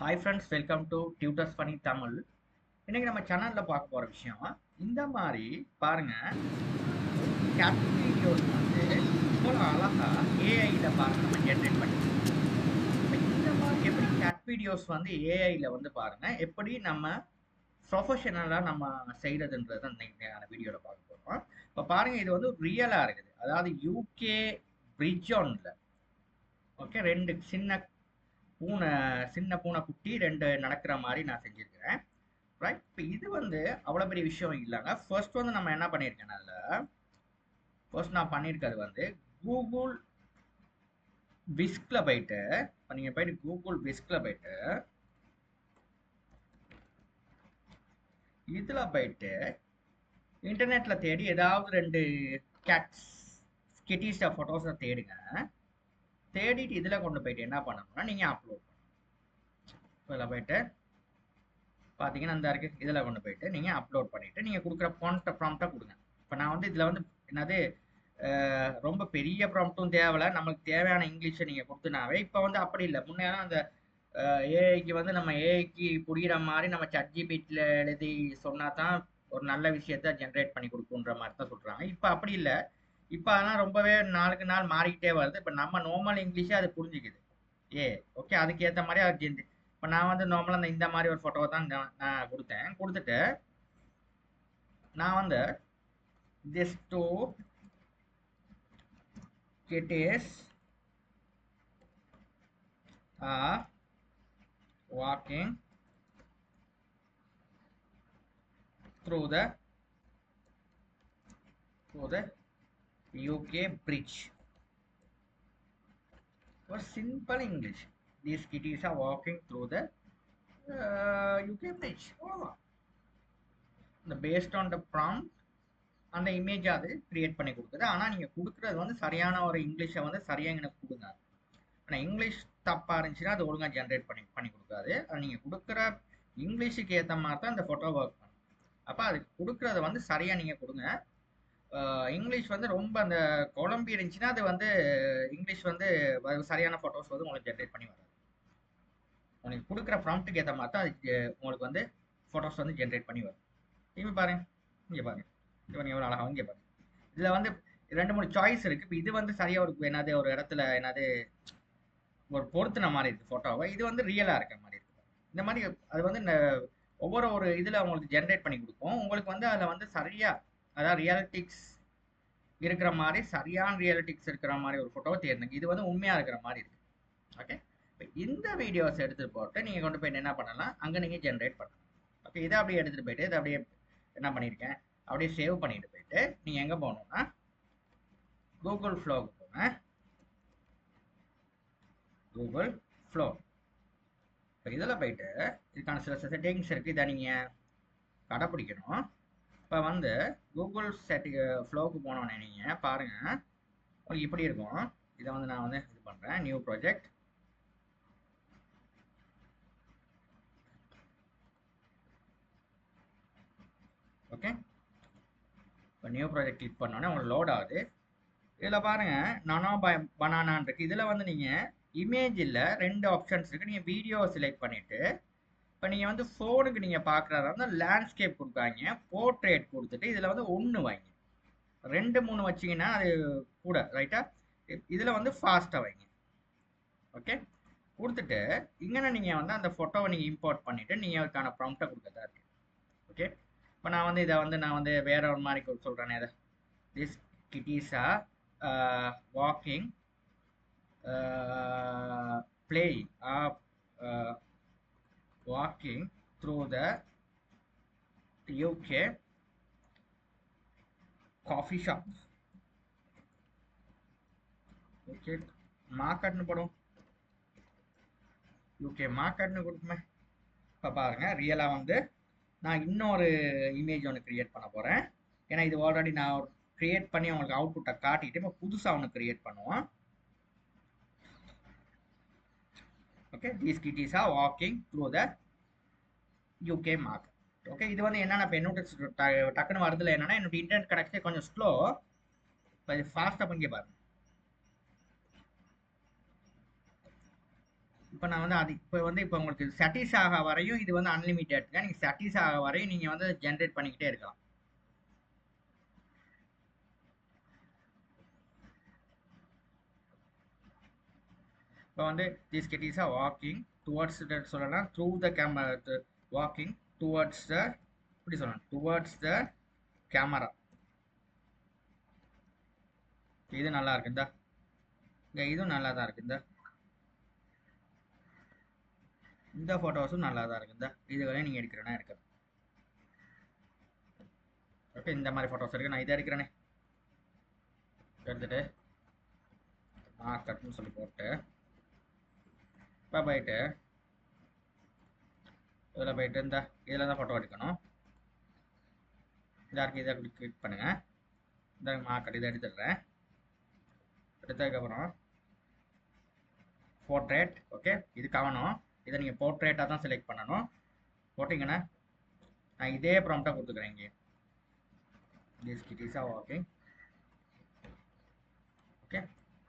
Hi friends, welcome to tutors பண்ணி தமிழ். இன்னைக்கு நம்ம சேனல்ல பார்க்க போற விஷயம் இந்த மாதிரி பாருங்க. கேட் வீடியோஸ் வந்து இவ்வளோ அழகா ஏஐல பாருங்க நம்ம ஜென்ரேட் பண்ணிக்கலாம். இப்ப இந்த மாதிரி எப்படி கேட் வீடியோஸ் வந்து ஏஐல வந்து பாருங்க எப்படி நம்ம ப்ரொஃபஷனலா நம்ம செய்யறதுன்றது இன்னைக்கான வீடியோல பார்க்க போறோம். இப்ப பாருங்க, இது வந்து ரியலா இருக்குது. அதாவது யூகே பிரிட்ஜோன்ல ஓகே, ரெண்டு பூனை சின்ன பூனை குட்டி ரெண்டு நடக்கிற மாதிரி நான் செஞ்சிருக்கிறேன். ரைட், இப்போ இது வந்து அவ்வளோ பெரிய விஷயம் இல்லைங்க. ஃபர்ஸ்ட் வந்து நம்ம என்ன பண்ணியிருக்கேன், அதில் ஃபர்ஸ்ட் நான் பண்ணியிருக்கிறது வந்து கூகுள் விஸ்கில் போயிட்டு, இப்போ நீங்கள் போயிட்டு கூகுள் விஸ்கில் போயிட்டு இதில் போயிட்டு இன்டர்நெட்டில் தேடி ஏதாவது ரெண்டு கேட்ஸ் கிட்டீஸை ஃபோட்டோஸை தேடுங்க. தேடிட்டு இதில் கொண்டு போயிட்டு என்ன பண்ணணும்னா நீங்கள் அப்லோட் பண்ணணும். இதில் போயிட்டு பார்த்தீங்கன்னா இந்த இருக்கு, இதில் கொண்டு போயிட்டு நீங்கள் அப்லோட் பண்ணிவிட்டு நீங்கள் கொடுக்குற ப்ராம்ப்டை கொடுங்க. இப்போ நான் வந்து இதில் வந்து என்னது ரொம்ப பெரிய ப்ராம்ப்டும் தேவையில்ல, நம்மளுக்கு தேவையான இங்கிலீஷை நீங்கள் கொடுத்துனாவே. இப்போ வந்து அப்படி இல்லை. முன்னே அந்த ஏஐக்கு வந்து நம்ம ஏஐக்கு புரிகிற மாதிரி நம்ம ChatGPTல எழுதி சொன்னா தான் ஒரு நல்ல விஷயத்த ஜென்ரேட் பண்ணி கொடுக்குன்ற மாதிரி தான் சொல்கிறாங்க. இப்போ அப்படி இல்லை. இப்போ அதெல்லாம் ரொம்பவே நாளுக்கு நாள் மாறிக்கிட்டே வருது. இப்போ நம்ம நார்மல் இங்கிலீஷே அது புரிஞ்சுக்குது. ஓகே, அதுக்கேற்ற மாதிரி அது இப்போ நான் வந்து நார்மலாக இந்த மாதிரி ஒரு ஃபோட்டோவை தான் நான் கொடுத்துட்டு நான் வந்து this two kitties are walking through the UK bridge. For simple English, these kitties are walking through the UK bridge. The based on the prompt அந்த இமேஜ் அது கிரியேட் பண்ணி கொடுக்குது. ஆனால் நீங்கள் கொடுக்குறது வந்து சரியான ஒரு இங்கிலீஷை வந்து சரியாக எனக்கு கொடுங்க. ஆனால் இங்கிலீஷ் தப்பாக இருந்துச்சுன்னா அது ஒழுங்காக ஜென்ரேட் பண்ணி கொடுக்காது. அது நீங்கள் கொடுக்குற இங்கிலீஷுக்கு ஏற்ற மாதிரி தான் இந்த ஃபோட்டோ ஒர்க் பண்ணும். அப்போ அதுக்கு கொடுக்குறத வந்து சரியாக நீங்கள் கொடுங்க. இங்கிலீஷ் வந்து ரொம்ப அந்த குழம்பி இருந்துச்சுன்னா அது வந்து இங்கிலீஷ் வந்து சரியான ஃபோட்டோஸ் வந்து உங்களுக்கு ஜென்ரேட் பண்ணி வராது. உங்களுக்கு கொடுக்குற ப்ராம்ப்ட்டுக்கு ஏற்ற மாதிரி தான் அது உங்களுக்கு வந்து ஃபோட்டோஸ் வந்து ஜென்ரேட் பண்ணி வரும். இப்போ பாருங்க, இங்கே பாருங்க, இவங்க எவ்வளோ அழகாக இங்கே பாருங்க. இதில் வந்து 2-3 சாய்ஸ் இருக்குது. இப்போ இது வந்து சரியாக ஒரு என்னது ஒரு இடத்துல என்னது ஒரு பொருத்தின மாதிரி இருக்குது ஃபோட்டோவை. இது வந்து ரியலாக இருக்கிற மாதிரி இருக்குது. இந்த மாதிரி அது வந்து இந்த ஒவ்வொரு இதில் உங்களுக்கு ஜென்ரேட் பண்ணி கொடுக்கும். உங்களுக்கு வந்து அதில் வந்து சரியாக அதாவது ரியாலிட்டிக்ஸ் இருக்கிற மாதிரி சரியான ரியாலிட்டிக்ஸ் இருக்கிற மாதிரி ஒரு ஃபோட்டோவை தேர்ந்தெடுங்க. இது வந்து உண்மையாக இருக்கிற மாதிரி இருக்குது. ஓகே, இப்போ இந்த வீடியோஸ் எடுத்துகிட்டு போட்டு நீங்கள் கொண்டு போய் என்ன பண்ணலாம், அங்கே நீங்கள் ஜென்ரேட் பண்ணலாம். ஓகே, இதை அப்படியே எடுத்துகிட்டு போயிட்டு இதை அப்படியே என்ன பண்ணியிருக்கேன், அப்படியே சேவ் பண்ணிட்டு போயிட்டு நீங்கள் எங்கே போகணுன்னா கூகுள் ஃப்ளோவுக்கு போங்க. Google flow. இப்போ இதில் போயிட்டு இதுக்கான சில செட்டிங்ஸ் இருக்குது. இதை நீங்கள் கடைப்பிடிக்கணும். இப்போ வந்து கூகுள் ஃப்ளோவுக்கு போனோன்னே நீங்கள் பாருங்கள், உங்களுக்கு இப்படி இருக்கும். இதை வந்து நான் வந்து இது பண்ணுறேன், நியூ ப்ராஜெக்ட். ஓகே, இப்போ நியூ ப்ராஜெக்ட் கிளிக் பண்ணோன்னே உங்களுக்கு லோட் ஆகுது. இதில் பாருங்கள் நானோ பனானான் இருக்குது. இதில் வந்து நீங்கள் இமேஜில் 2 ஆப்ஷன்ஸ் இருக்குது. நீங்கள் வீடியோ செலக்ட் பண்ணிவிட்டு இப்போ நீங்கள் வந்து ஃபோனுக்கு நீங்கள் பார்க்குறதா இருந்தால் லேண்ட்ஸ்கேப் கொடுக்காங்க, போர்ட்ரேட் கொடுத்துட்டு இதில் வந்து 1 வைங்க. 2-3 வச்சிங்கன்னா அது கூட ரைட்டா. இதில் வந்து ஃபாஸ்ட்டாக வைங்க. ஓகே, கொடுத்துட்டு இங்கே நீங்கள் வந்து அந்த ஃபோட்டோவை நீங்கள் இம்போர்ட் பண்ணிவிட்டு நீங்கள் அதுக்கான ப்ராம்ப்டை கொடுக்கறதா இருக்குது. ஓகே, இப்போ நான் வந்து இதை வந்து நான் வந்து வேற ஒரு மாதிரி சொல்கிறேனே. இதை திஸ் கிட்டீஸா walking playing walking through the UK coffee shop. Okay, மார்க்கெட்னு போடும், யூகே மார்க்கெட்னு கொடுக்குமே. இப்போ பாருங்கள், ரியலாக வந்து நான் இன்னொரு இமேஜ் ஒன்று க்ரியேட் பண்ண போகிறேன். ஏன்னா இது ஆல்ரெடி நான் க்ரியேட் பண்ணி அவங்களுக்கு அவுட்புட்டை காட்டிட்டு இப்போ புதுசாக ஒன்று க்ரியேட் பண்ணுவோம். Okay, these kitties are walking through the UK market. Okay, இது வந்து என்னென்னா இப்போ என்னோட டக்குன்னு வருதுல என்னென்னா என்னோட இன்டர்நெட் கனெக்ஷன் கொஞ்சம் ஸ்லோ. இப்போ இது ஃபாஸ்ட்டாக இங்கே பாருங்க. இப்போ நான் வந்து அது இப்போ உங்களுக்கு சட்டிஸ் ஆக வரையும் இது வந்து அன்லிமிட்டெட்ங்க. நீங்கள் சட்டிஸ் ஆக வரையும் நீங்கள் வந்து ஜென்ரேட் பண்ணிக்கிட்டே இருக்கலாம். இப்போ வந்து these kitties are walking towards the சொல்லலாம் through the camera, walking towards the இப்படி சொல்லலாம் towards the camera. இது நல்லா இருக்கு. இதுவும் நல்லா தான் இருக்கு. இந்த போட்டோஸும் நல்லா தான் இருக்கு. இதுவரையும் நீங்க எடுக்கிறேன்னா எடுக்கலாம். ஓகே, இந்த மாதிரி போட்டோஸ் இருக்கு. நான் இதை எடுக்கிறேனே, எடுத்துட்டு மார்க்கெட்னு சொல்லி போட்டு இப்போ போயிட்டு இதில் போயிட்டு இதில் தான் ஃபோட்டோ எடுக்கணும். இதாக இதை கிளிக் பண்ணுங்க. இந்த மார்க்கெட் இதை எடுத்துடுறேன். எடுத்ததுக்கப்புறம் போர்ட்ரேட். ஓகே, இது கவனம், இதை நீங்கள் போர்ட்ரேட்டாக தான் செலக்ட் பண்ணணும். போட்டிங்கன்னா நான் இதே ப்ராம்ப்டாக கொடுத்துக்கிறேன். இங்கே this kitties are walking. Okay,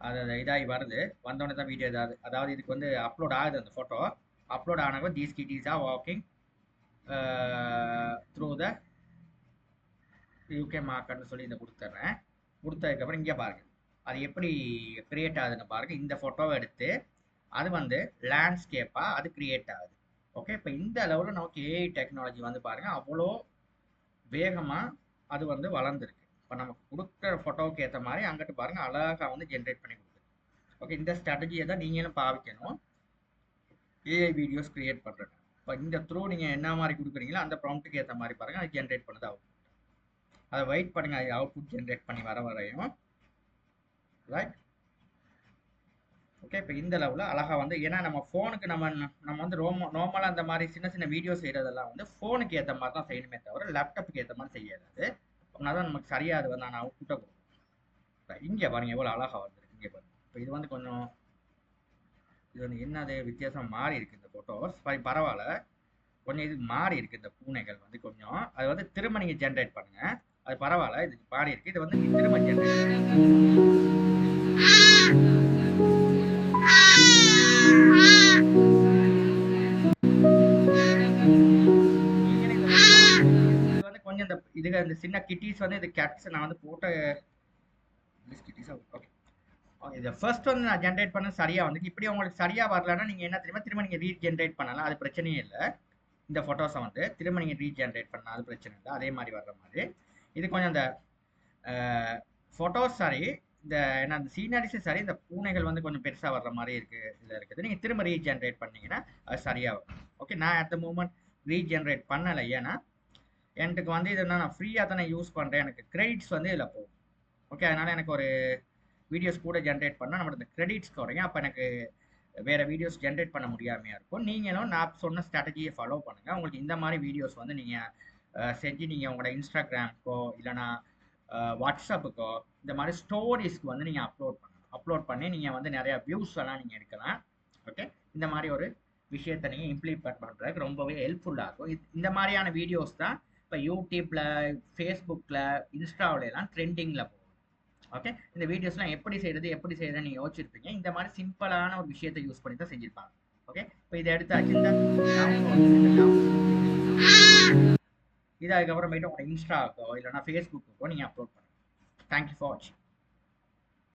அது இதாகி வருது. வந்தோடனே தான் வீடியோ அதாவது இதுக்கு வந்து அப்லோட் ஆகுது. அந்த ஃபோட்டோ அப்லோட் ஆனப்போ these kitties are walking through the UK மார்க்கெட்னு சொல்லி இதை கொடுத்துட்றேன். கொடுத்ததுக்கப்புறம் இங்கே பாருங்கள் அது எப்படி கிரியேட் ஆகுதுன்னு பாருங்கள். இந்த ஃபோட்டோவை எடுத்து அது வந்து லேண்ட்ஸ்கேப்பாக அது கிரியேட் ஆகுது. ஓகே, இப்போ இந்த லெவலில் நமக்கு ஏஐ டெக்னாலஜி வந்து பாருங்கள் அவ்வளோ வேகமாக அது வந்து வளர்ந்துருக்கு. இப்போ நமக்கு கொடுக்குற ஃபோட்டோவுக்கு ஏற்ற மாதிரி அங்கிட்டு பாருங்கள் அழகாக வந்து ஜென்ரேட் பண்ணி கொடுக்குது. ஓகே, இந்த ஸ்ட்ராட்டஜியை தான் நீங்களும் பாவிக்கணும் ஏஐ வீடியோஸ் கிரியேட் பண்ணுறது. இப்போ இந்த த்ரூ நீங்கள் என்ன மாதிரி கொடுக்குறீங்களோ அந்த ப்ராம்ப்ட்டுக்கு ஏற்ற மாதிரி பாருங்கள் அது ஜென்ரேட் பண்ணுது அவுட்புட். அதை வெயிட் பண்ணுங்கள், அது அவுட்புட் ஜென்ரேட் பண்ணி வரையும். Right, okay. இப்போ இந்த லெவலில் அழகாக வந்து ஏன்னா நம்ம ஃபோனுக்கு நம்ம வந்து நார்மலாக அந்த மாதிரி சின்ன சின்ன வீடியோ செய்கிறதெல்லாம் வந்து ஃபோனுக்கு ஏற்ற மாதிரி தான் செய்யணுமே தவிர லேப்டாப்புக்கு ஏற்ற மாதிரி செய்யாது. அப்படின்னா தான் நமக்கு சரியாக அது வந்து நான் அவுட்புட்டை கொடுப்பேன். இங்கே பாருங்கள் எவ்வளோ அழகாக வந்துருக்கு. இங்கே பாருங்கள் இப்போ இது வந்து கொஞ்சம் இது வந்து என்னது வித்தியாசம் மாறி இருக்குது இந்த ஃபோட்டோஸ். பரவாயில்ல, கொஞ்சம் இது மாறி இருக்குது. இந்த பூனைகள் வந்து கொஞ்சம் அது வந்து திரும்ப நீங்கள் ஜென்ரேட் பண்ணுங்கள். அது பரவாயில்ல, இது மாறி இருக்குது. இது வந்து நீங்கள் திரும்ப ஜென்ரேட் கொஞ்சம் இந்த சின்ன கிட்டீஸ் வந்து இது கேட்ஸ் நான் வந்து போட்ட கிட்டீஸ். ஓகே, இது ஃபர்ஸ்ட் வந்து நான் ஜென்ரேட் பண்ண சரியாக வந்து இப்படி உங்களுக்கு சரியாக வரலன்னா நீங்கள் என்ன தெரியுமா திரும்ப நீங்கள் ரீஜென்ரேட் பண்ணலாம். அது பிரச்சனையே இல்லை. இந்த ஃபோட்டோஸை வந்து திரும்ப நீங்கள் ரீஜென்ரேட் பண்ணலாம், அது பிரச்சனை இல்லை. அதே மாதிரி வர்ற மாதிரி இது கொஞ்சம் இந்த ஃபோட்டோஸ் சாரி இந்த என்ன அந்த சீனரிஸும் சரி இந்த பூனைகள் வந்து கொஞ்சம் பெருசாக வர்ற மாதிரி இதில் இருக்குது. நீங்கள் திரும்ப ரீஜென்ரேட் பண்ணிங்கன்னா அது சரியாக வரும். ஓகே, நான் அட் த மூமெண்ட் ரீஜென்ரேட் பண்ணலை. ஏன்னா எனக்கு வந்து இது நான் ஃப்ரீயாக தானே யூஸ் பண்ணுறேன். எனக்கு கிரெடிட்ஸ் வந்து இதில் போகும். ஓகே, அதனால் எனக்கு ஒரு வீடியோஸ் கூட ஜென்ரேட் பண்ணால் நம்மளோட இந்த கிரெடிட்ஸ் குறையும். அப்போ எனக்கு வேறு வீடியோஸ் ஜென்ரேட் பண்ண முடியாமையாக இருக்கும். நீங்களும் நான் சொன்ன ஸ்ட்ராட்டஜியை ஃபாலோ பண்ணுங்கள். உங்களுக்கு இந்த மாதிரி வீடியோஸ் வந்து நீங்கள் செஞ்சு நீங்கள் உங்களோட இன்ஸ்டாகிராமுக்கோ இல்லைனா வாட்ஸ்அப்புக்கோ இந்த மாதிரி ஸ்டோரிஸ்க்கு வந்து நீங்கள் அப்லோட் பண்ணி நீங்கள் வந்து நிறையா வியூஸ் எல்லாம் நீங்கள் எடுக்கலாம். ஓகே, இந்த மாதிரி ஒரு விஷயத்தை நீங்கள் இம்ப்ளிமெண்ட் பண்ணுறதுக்கு ரொம்பவே ஹெல்ப்ஃபுல்லாக இருக்கும். இந்த மாதிரியான வீடியோஸ் தான் இப்போ யூடியூப்பில், ஃபேஸ்புக்கில், இன்ஸ்டாவிலலாம் ட்ரெண்டிங்கில் போகும். ஓகே, இந்த வீடியோஸ்லாம் எப்படி செய்யறதுன்னு நீங்கள் யோசிச்சிருப்பீங்க. இந்த மாதிரி சிம்பிளான ஒரு விஷயத்தை யூஸ் பண்ணி தான் செஞ்சுருப்பாங்க. ஓகே, இப்போ இதை எடுத்தாச்சு. இது அதுக்கப்புறமேட்டு உங்களோட இன்ஸ்டாக்கோ இல்லைனா ஃபேஸ்புக்குக்கோ நீங்கள் அப்லோட் பண்ணுங்கள். தேங்க்யூ ஃபார் வாட்சிங்.